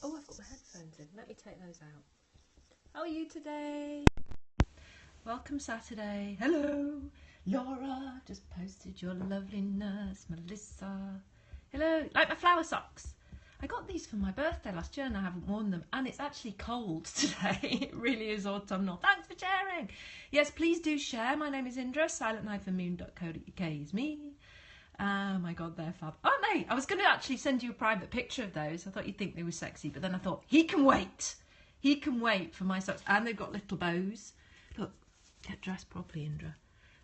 Oh, I've got my headphones in. Let me take those out. How are you today? Welcome Saturday. Hello. Laura just posted your loveliness. Melissa. Hello. Like my flower socks. I got these for my birthday last year and I haven't worn them. And it's actually cold today. It really is autumnal. Thanks for sharing. Yes, please do share. My name is Indra. silent-moon.co.uk is me. Oh my god, they're fab. Aren't they? I was going to actually send you a private picture of those. I thought you'd think they were sexy. But then I thought, he can wait. He can wait for my socks. And they've got little bows. Look, get dressed properly, Indra.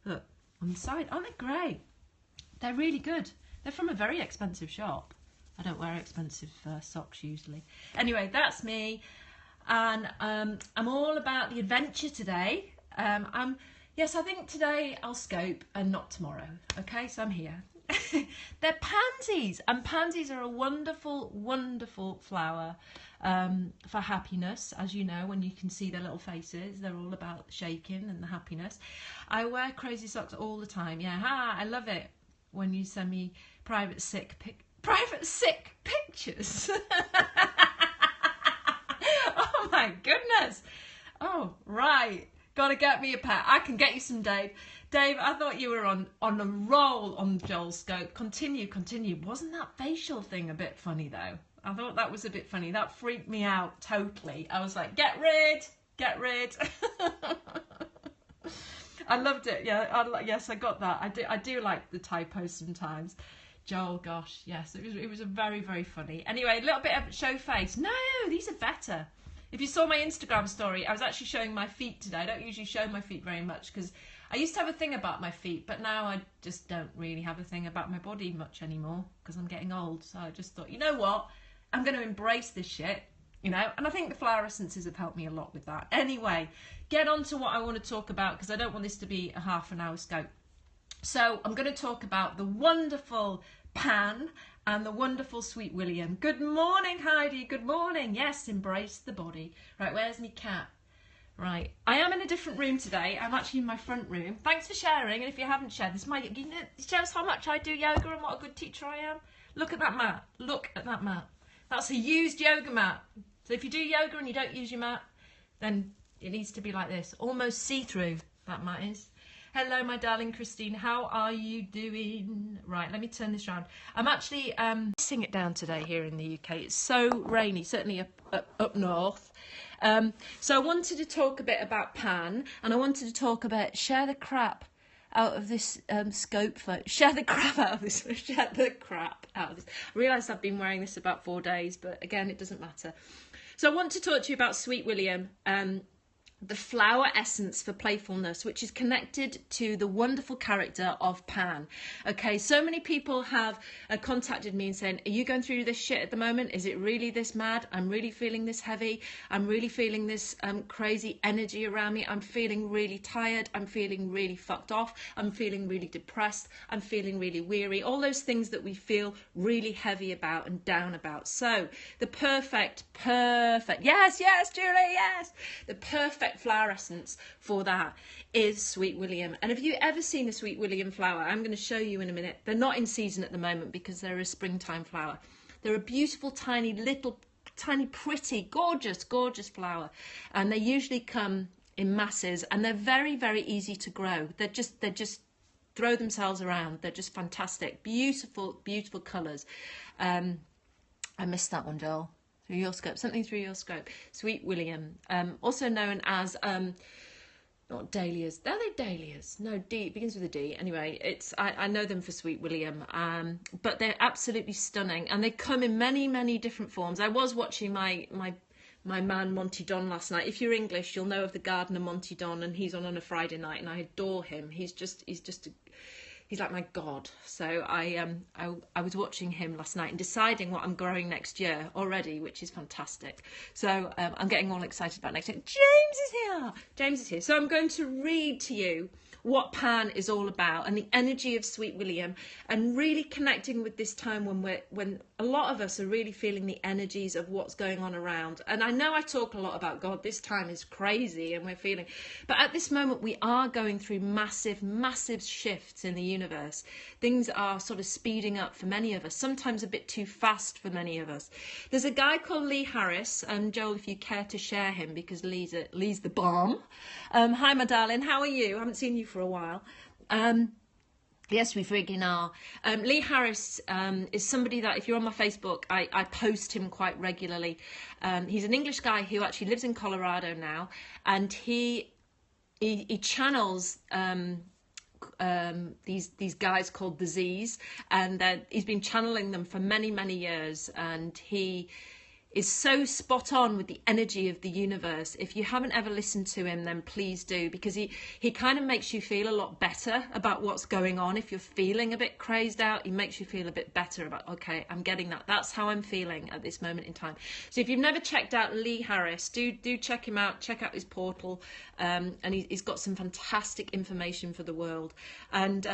Look, on the side. Aren't they great? They're really good. They're from a very expensive shop. I don't wear expensive socks usually. Anyway, that's me. And I'm all about the adventure today. Yes, I think today I'll scope and not tomorrow. Okay, so I'm here. They're pansies. And pansies are a wonderful, wonderful flower for happiness. As you know, when you can see their little faces, they're all about shaking and the happiness. I wear crazy socks all the time. Yeah, I love it when you send me private sick pictures. Oh my goodness. Oh, right. Gotta get me a pet. I can get you some, Dave. Dave, I thought you were on a roll on Joel's scope. Continue. Wasn't that facial thing a bit funny, though? I thought that was a bit funny. That freaked me out totally. I was like, get rid. I loved it. Yeah, yes, I got that. I do like the typos sometimes. Joel, gosh, yes, it was a very, very funny. Anyway, a little bit of show face. No, these are better. If you saw my Instagram story, I was actually showing my feet today. I don't usually show my feet very much because I used to have a thing about my feet, but now I just don't really have a thing about my body much anymore because I'm getting old. So I just thought, you know what? I'm going to embrace this shit, you know? And I think the flower essences have helped me a lot with that. Anyway, get on to what I want to talk about because I don't want this to be a half an hour scope. So I'm going to talk about the wonderful Pan and the wonderful Sweet William. Good morning, Heidi. Good morning. Yes, embrace the body. Right, where's me cat? Right, I am in a different room today. I'm actually in my front room. Thanks for sharing. And if you haven't shared, this might shows how much I do yoga and what a good teacher I am. Look at that mat. Look at that mat. That's a used yoga mat. So if you do yoga and you don't use your mat, then it needs to be like this, almost see-through. That mat is. Hello, my darling Christine. How are you doing? Right, let me turn this around. I'm actually sing it down today here in the UK. It's so rainy, certainly up north. So I wanted to talk a bit about Pan, and I wanted to talk about share the crap out of this scope photo. Share the crap out of this. Share the crap out of this. I realise I've been wearing this about 4 days, but again, it doesn't matter. So I want to talk to you about Sweet William. The flower essence for playfulness, which is connected to the wonderful character of Pan. Okay, so many people have contacted me and saying, are you going through this shit at the moment? Is it really this mad? I'm really feeling this heavy. I'm really feeling this crazy energy around me. I'm feeling really tired. I'm feeling really fucked off. I'm feeling really depressed. I'm feeling really weary. All those things that we feel really heavy about and down about. So the perfect, yes, Julie, yes. The perfect flower essence for that is Sweet William. And have you ever seen a Sweet William flower? I'm going to show you in a minute. They're not in season at the moment because they're a springtime flower. They're a beautiful, tiny, pretty, gorgeous flower. And they usually come in masses and they're very, very easy to grow. They just throw themselves around. They're just fantastic. Beautiful, beautiful colours. I missed that one, Joel. Through your scope, something through your scope. Sweet William, also known as, not dahlias. Are they dahlias? No, D, it begins with a D. Anyway, I know them for Sweet William, but they're absolutely stunning. And they come in many, many different forms. I was watching my man Monty Don last night. If you're English, you'll know of the gardener Monty Don, and he's on a Friday night, and I adore him. He's like my god. So I was watching him last night and deciding what I'm growing next year already, which is fantastic. So I'm getting all excited about next year. James is here. So I'm going to read to you what Pan is all about and the energy of Sweet William, and really connecting with this time when a lot of us are really feeling the energies of what's going on around. And I know I talk a lot about God, this time is crazy and we're feeling, but at this moment we are going through massive shifts in the universe. Things are sort of speeding up for many of us, sometimes a bit too fast for many of us. There's a guy called Lee Harris, and Joel, if you care to share him, because Lee's the bomb. Hi, my darling, how are you? I haven't seen you for a while. Yes, we frigging are. Lee Harris is somebody that, if you're on my Facebook, I post him quite regularly. He's an English guy who actually lives in Colorado now, and he channels these guys called the Z's, and he's been channeling them for many years, and he is so spot on with the energy of the universe. If you haven't ever listened to him, then please do, because he kind of makes you feel a lot better about what's going on. If you're feeling a bit crazed out, he makes you feel a bit better about, okay, I'm getting that. That's how I'm feeling at this moment in time. So if you've never checked out Lee Harris, do check him out. Check out his portal, and he's got some fantastic information for the world. And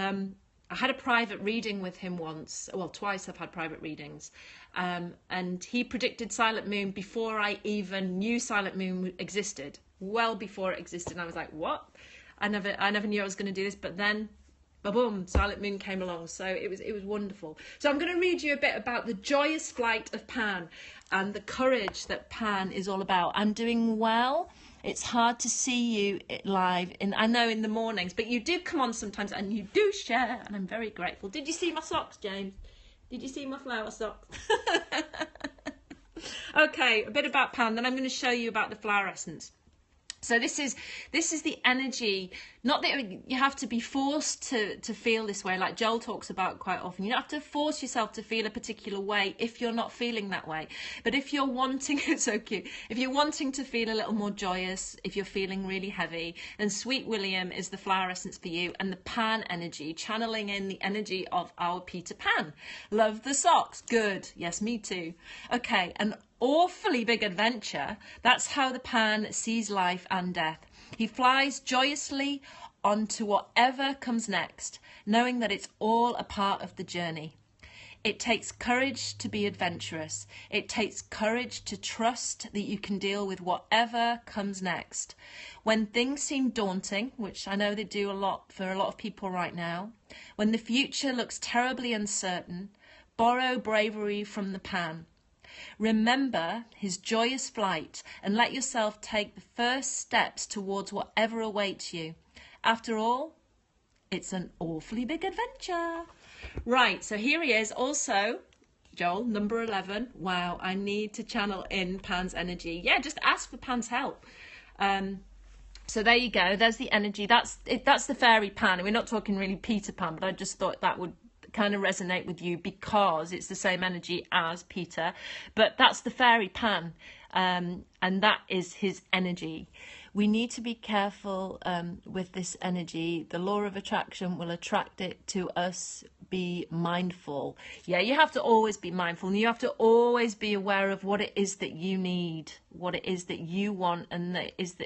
I had a private reading with him once, well, twice I've had private readings, and he predicted Silent Moon before I even knew Silent Moon existed, well before it existed. And I was like, what? I never knew I was going to do this, but then, ba-boom, Silent Moon came along. So it was wonderful. So I'm going to read you a bit about the joyous flight of Pan and the courage that Pan is all about. I'm doing well. It's hard to see you live, I know in the mornings, but you do come on sometimes and you do share, and I'm very grateful. Did you see my socks, James? Did you see my flower socks? Okay, a bit about Pan, then I'm going to show you about the flower essence. So this is the energy, not that you have to be forced to feel this way, like Joel talks about quite often. You don't have to force yourself to feel a particular way if you're not feeling that way. But if you're wanting, it's so cute, if you're wanting to feel a little more joyous, if you're feeling really heavy, then Sweet William is the flower essence for you, and the Pan energy, channeling in the energy of our Peter Pan. Love the socks. Good. Yes, me too. Okay, and awfully big adventure. That's how the Pan sees life and death. He flies joyously onto whatever comes next, knowing that it's all a part of the journey. It takes courage to be adventurous. It takes courage to trust that you can deal with whatever comes next. When things seem daunting, which I know they do a lot for a lot of people right now, when the future looks terribly uncertain, borrow bravery from the Pan. Remember his joyous flight and let yourself take the first steps towards whatever awaits you. After all, it's an awfully big adventure. Right, so here he is. Also, Joel, number 11. Wow, I need to channel in Pan's energy. Yeah, just ask for Pan's help. So there you go. There's the energy. That's the fairy Pan. And we're not talking really Peter Pan, but I just thought that would kind of resonate with you because it's the same energy as Peter, but that's the fairy Pan, and that is his energy. We need to be careful with this energy. The law of attraction will attract it to us. Be mindful. Yeah, you have to always be mindful, and you have to always be aware of what it is that you need, what it is that you want, and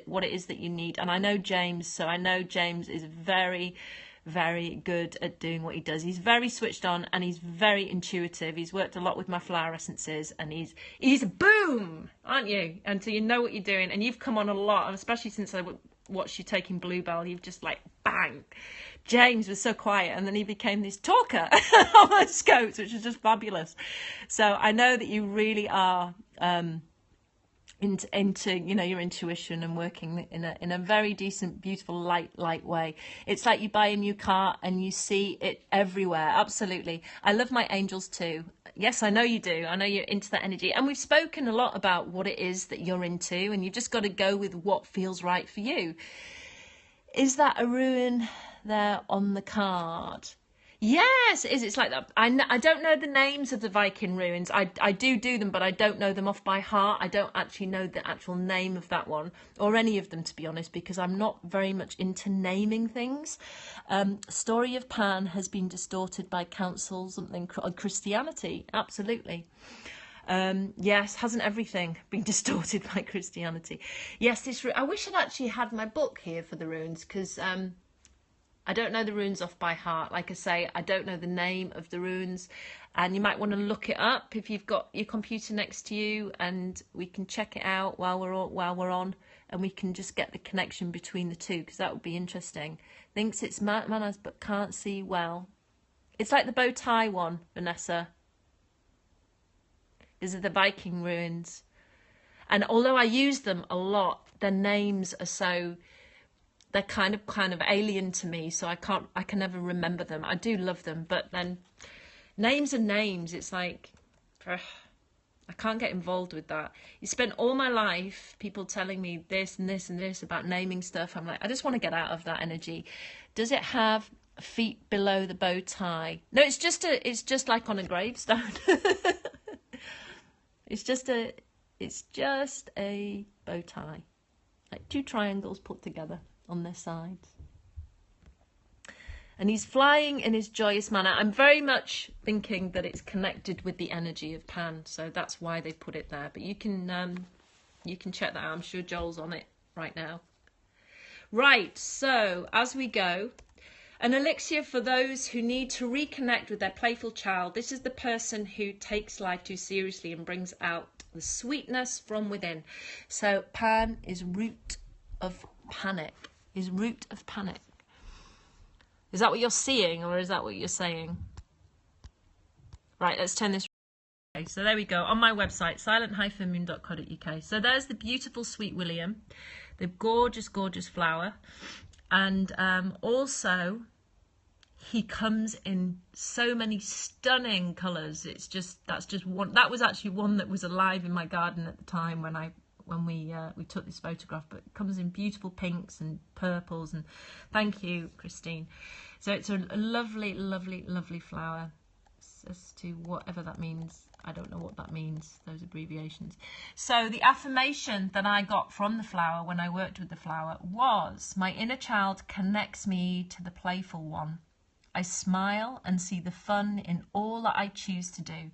what it is that you need. And I know James, so I know James is very good at doing what he does. He's very switched on and he's very intuitive. He's worked a lot with my flower essences, and he's boom, aren't you? And so you know what you're doing, and you've come on a lot, and especially since I watched you taking Bluebell, you've just like bang. James was so quiet, and then he became this talker on my scopes, which is just fabulous. So I know that you really are into your intuition and working in a very decent, beautiful, light way. It's like you buy a new car and you see it everywhere. Absolutely. I love my angels too. Yes, I know you do. I know you're into that energy, and we've spoken a lot about what it is that you're into, and you've just got to go with what feels right for you. Is that a rune there on the card? Yes, it is. It's like that. I don't know the names of the Viking Runes. I do them, but I don't know them off by heart. I don't actually know the actual name of that one, or any of them, to be honest, because I'm not very much into naming things. Story of Pan has been distorted by council, something Christianity. Absolutely. Yes, hasn't everything been distorted by Christianity? Yes, I wish I'd actually had my book here for the runes, because I don't know the runes off by heart. Like I say, I don't know the name of the runes, and you might want to look it up if you've got your computer next to you, and we can check it out while we're on, and we can just get the connection between the two, because that would be interesting. Thinks it's manas but can't see well. It's like the bow tie one, Vanessa. These are the Viking runes, and although I use them a lot, their names are so. They're kind of alien to me, so I can never remember them. I do love them, but then names are names. It's like, I can't get involved with that. You spent all my life people telling me this and this and this about naming stuff. I'm like, I just want to get out of that energy. Does it have feet below the bow tie? No, it's just like on a gravestone. It's just a bow tie, like two triangles put together on their sides. And he's flying in his joyous manner. I'm very much thinking that it's connected with the energy of Pan, so that's why they put it there. But you can check that out. I'm sure Joel's on it right now. Right, so as we go, an elixir for those who need to reconnect with their playful child. This is the person who takes life too seriously and brings out the sweetness from within. So Pan is root of panic. Is root of panic. Is that what you're seeing, or is that what you're saying? Right, let's turn this. Okay, so there we go. On my website, silent-moon.co.uk. So there's the beautiful Sweet William, the gorgeous, gorgeous flower. And also, he comes in so many stunning colours. That's just one. That was actually one that was alive in my garden at the time when we took this photograph, but it comes in beautiful pinks and purples, and thank you, Christine. So it's a lovely, lovely, lovely flower. As to whatever that means, I don't know what that means, those abbreviations. So the affirmation that I got from the flower when I worked with the flower was, my inner child connects me to the playful one. I smile and see the fun in all that I choose to do.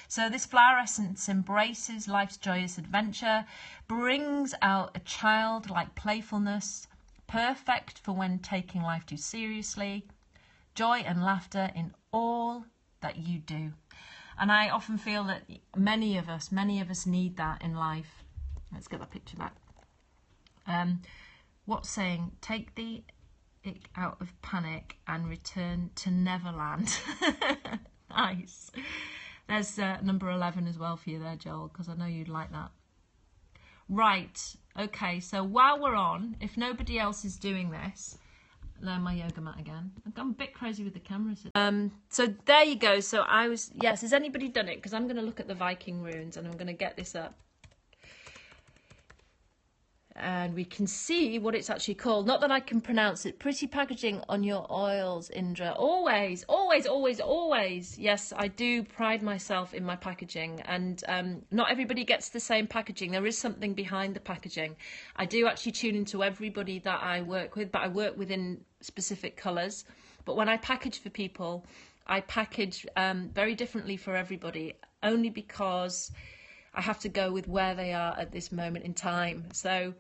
So this flower essence embraces life's joyous adventure, brings out a childlike playfulness, perfect for when taking life too seriously, joy and laughter in all that you do. And I often feel that many of us need that in life. Let's get that picture back. What's saying? Take the out of panic and return to Neverland. Nice. There's number 11 as well for you there, Joel, because I know you'd like that. Right, okay, so while we're on, if nobody else is doing this, there my yoga mat again. I've gone a bit crazy with the camera. So there you go. So yes, has anybody done it? Because I'm going to look at the Viking runes and I'm going to get this up. And we can see what it's actually called. Not that I can pronounce it. Pretty packaging on your oils, Indra. Always, always, always, always. Yes, I do pride myself in my packaging. And not everybody gets the same packaging. There is something behind the packaging. I do actually tune into everybody that I work with, but I work within specific colours. But when I package for people, I package very differently for everybody, only because I have to go with where they are at this moment in time. So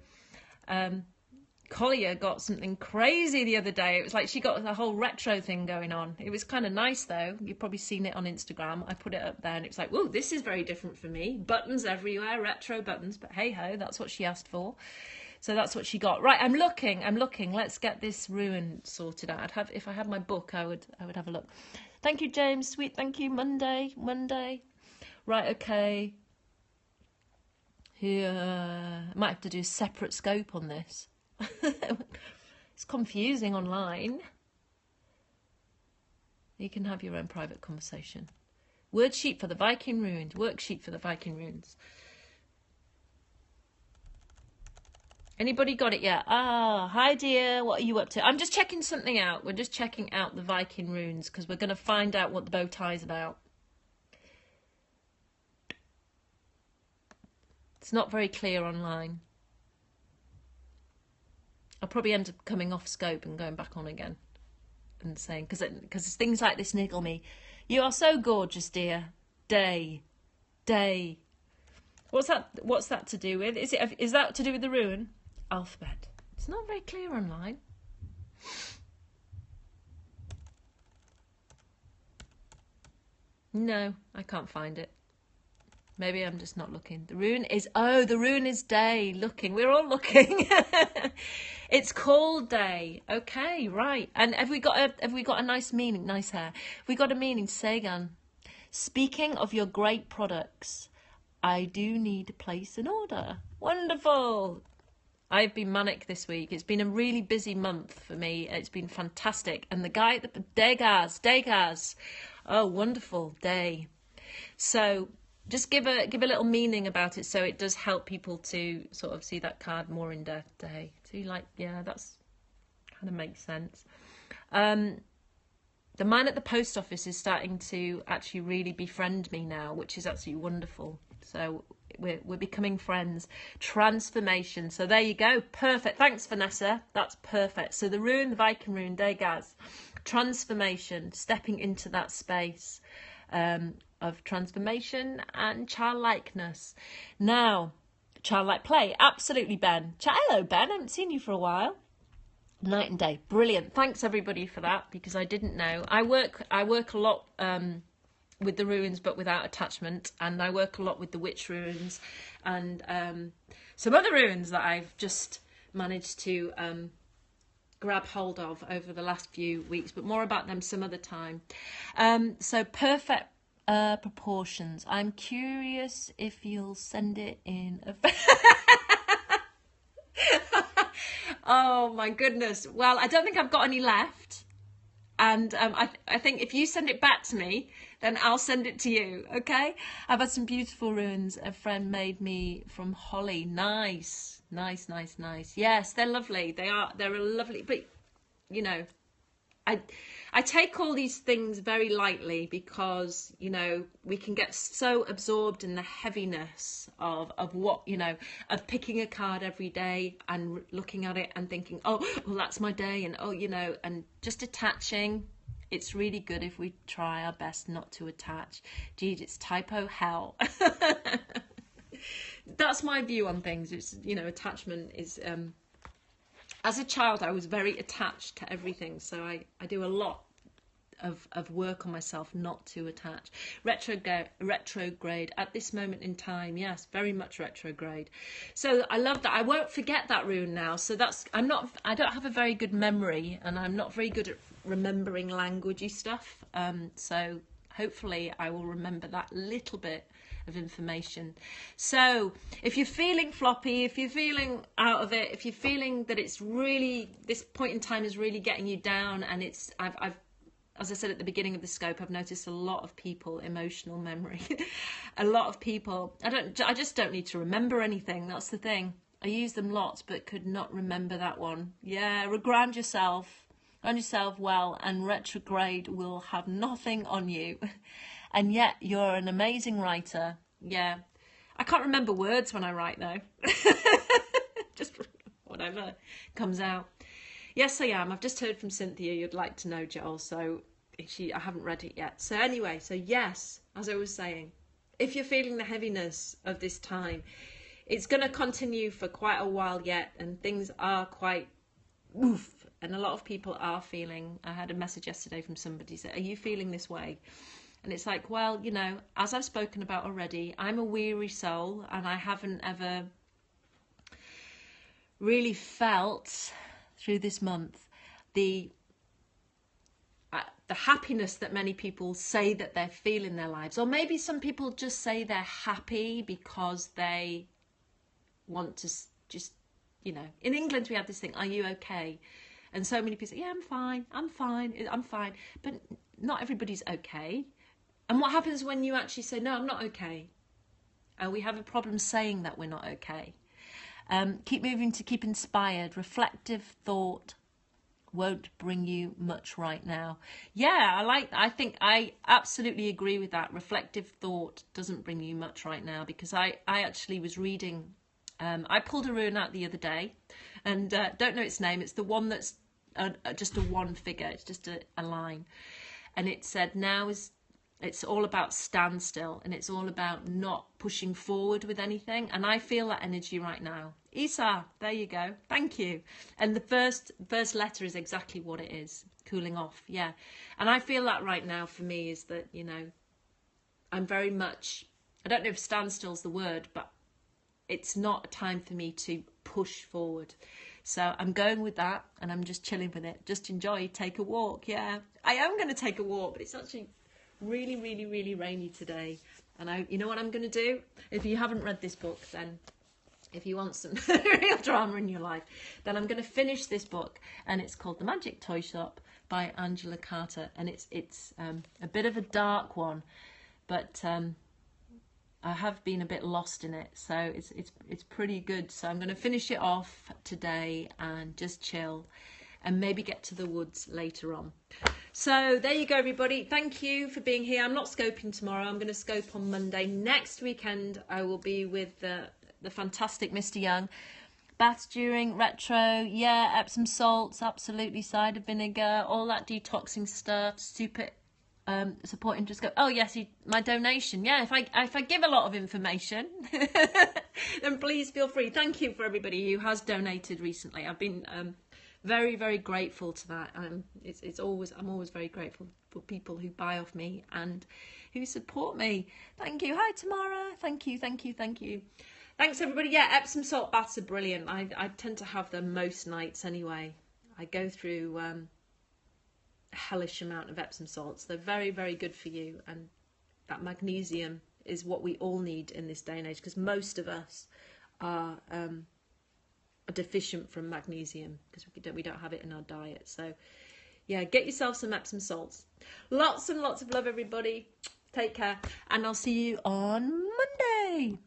Collier got something crazy the other day. It was like she got the whole retro thing going on. It was kind of nice though. You've probably seen it on Instagram. I put it up there and it was like, whoa, this is very different for me. Buttons everywhere, retro buttons, but hey ho, that's what she asked for. So that's what she got. Right, I'm looking. Let's get this rune sorted out. If I had my book, I would have a look. Thank you, James. Sweet, thank you. Monday. Right, okay. Here, I might have to do a separate scope on this. It's confusing online. You can have your own private conversation. Worksheet for the Viking Runes. Worksheet for the Viking Runes. Anybody got it yet? Hi dear, what are you up to? I'm just checking something out. We're just checking out the Viking Runes because we're going to find out what the bow tie is about. It's not very clear online. I'll probably end up coming off scope and going back on again and saying, because things like this niggle me. You are so gorgeous, dear. Day. What's that to do with? Is that to do with the rune? Alphabet. It's not very clear online. No, I can't find it. Maybe I'm just not looking. The rune is, oh, the rune is day. Looking, we're all looking. It's called day. Okay, right. And have we got a nice meaning? Nice hair. Have we got a meaning? Sagan. Speaking of your great products, I do need to place an order. Wonderful. I've been manic this week. It's been a really busy month for me. It's been fantastic. And the guy at the Degas. Oh, wonderful day. So just give a little meaning about it, so it does help people to sort of see that card more in depth. Day. So you like, yeah, that's kind of makes sense. The man at the post office is starting to actually really befriend me now, which is absolutely wonderful. So we're becoming friends. Transformation. So there you go. Perfect. Thanks, Vanessa. That's perfect. So the rune, the Viking rune, Degas. Transformation. Stepping into that space of transformation and childlikeness. Now, childlike play. Absolutely, Ben. Hello, Ben. I haven't seen you for a while. Night and day. Brilliant. Thanks everybody for that, because I didn't know. I work a lot with the runes but without attachment, and I work a lot with the witch runes and some other runes that I've just managed to grab hold of over the last few weeks, but more about them some other time. So perfect proportions. I'm curious if you'll send it in a Oh my goodness. Well, I don't think I've got any left. And I think if you send it back to me, then I'll send it to you, okay? I've had some beautiful runes a friend made me from holly. Nice, nice, nice, nice. Yes, they're lovely. They're a lovely, but you know, I take all these things very lightly because, you know, we can get so absorbed in the heaviness of what, you know, of picking a card every day and looking at it and thinking, oh, well, that's my day. And, oh, you know, and just attaching. It's really good if we try our best not to attach. Gee, it's typo hell. That's my view on things. It's, you know, attachment is... as a child, I was very attached to everything, so I do a lot of work on myself not to attach. Retrograde at this moment in time, yes, very much retrograde. So I love that. I won't forget that rune now. So I don't have a very good memory, and I'm not very good at remembering languagey stuff. So hopefully I will remember that little bit of information. So if you're feeling floppy, if you're feeling out of it, if you're feeling that it's really, this point in time is really getting you down, and it's, I've as I said at the beginning of the scope, I've noticed a lot of people, emotional memory, a lot of people, I just don't need to remember anything. That's the thing. I use them lots, but could not remember that one. Yeah, ground yourself well, and retrograde will have nothing on you. And yet you're an amazing writer. Yeah. I can't remember words when I write though. Just whatever comes out. Yes, I am. I've just heard from Cynthia you'd like to know, Joel, so I haven't read it yet. So anyway, so yes, as I was saying, if you're feeling the heaviness of this time, it's going to continue for quite a while yet, and things are quite oof. And a lot of people are feeling, I had a message yesterday from somebody said, are you feeling this way? And it's like, well, you know, as I've spoken about already, I'm a weary soul, and I haven't ever really felt through this month the happiness that many people say that they feel in their lives. Or maybe some people just say they're happy because they want to just, you know, in England we have this thing, are you okay? And so many people say, yeah, I'm fine. But not everybody's okay. And what happens when you actually say, no, I'm not okay? We have a problem saying that we're not okay. Keep moving to keep inspired. Reflective thought won't bring you much right now. Yeah, I think I absolutely agree with that. Reflective thought doesn't bring you much right now, because I actually was reading, I pulled a rune out the other day, and don't know its name. It's the one that's just a one figure. It's just a line. And it said, it's all about standstill, and it's all about not pushing forward with anything. And I feel that energy right now. Isa, there you go. Thank you. And the first letter is exactly what it is. Cooling off. Yeah. And I feel that right now for me is that, you know, I'm very much, I don't know if standstill's the word, but it's not a time for me to push forward. So I'm going with that, and I'm just chilling with it. Just enjoy, take a walk. Yeah, I am going to take a walk, but it's actually really, really, really rainy today. And you know what I'm going to do? If you haven't read this book, then if you want some real drama in your life, then I'm going to finish this book, and it's called The Magic Toy Shop by Angela Carter, and it's a bit of a dark one, but I have been a bit lost in it, so it's pretty good. So I'm going to finish it off today and just chill, and maybe get to the woods later on. So there you go, everybody. Thank you for being here. I'm not scoping tomorrow. I'm going to scope on Monday. Next weekend, I will be with the fantastic Mr. Young. Baths during, retro, yeah, Epsom salts, absolutely, cider vinegar, all that detoxing stuff, super supporting. Just go, oh yes, my donation. Yeah, if I give a lot of information, then please feel free. Thank you for everybody who has donated recently. I've been very, very grateful to that. I'm always very grateful for people who buy off me and who support me. Thank you. Hi Tamara. Thank you. Thanks everybody. Yeah, Epsom salt baths are brilliant. I tend to have them most nights anyway. I go through a hellish amount of Epsom salts. They're very, very good for you, and that magnesium is what we all need in this day and age, because most of us are deficient from magnesium because we don't have it in our diet. So yeah, get yourself some Epsom salts. Lots and lots of love, everybody. Take care, and I'll see you on Monday.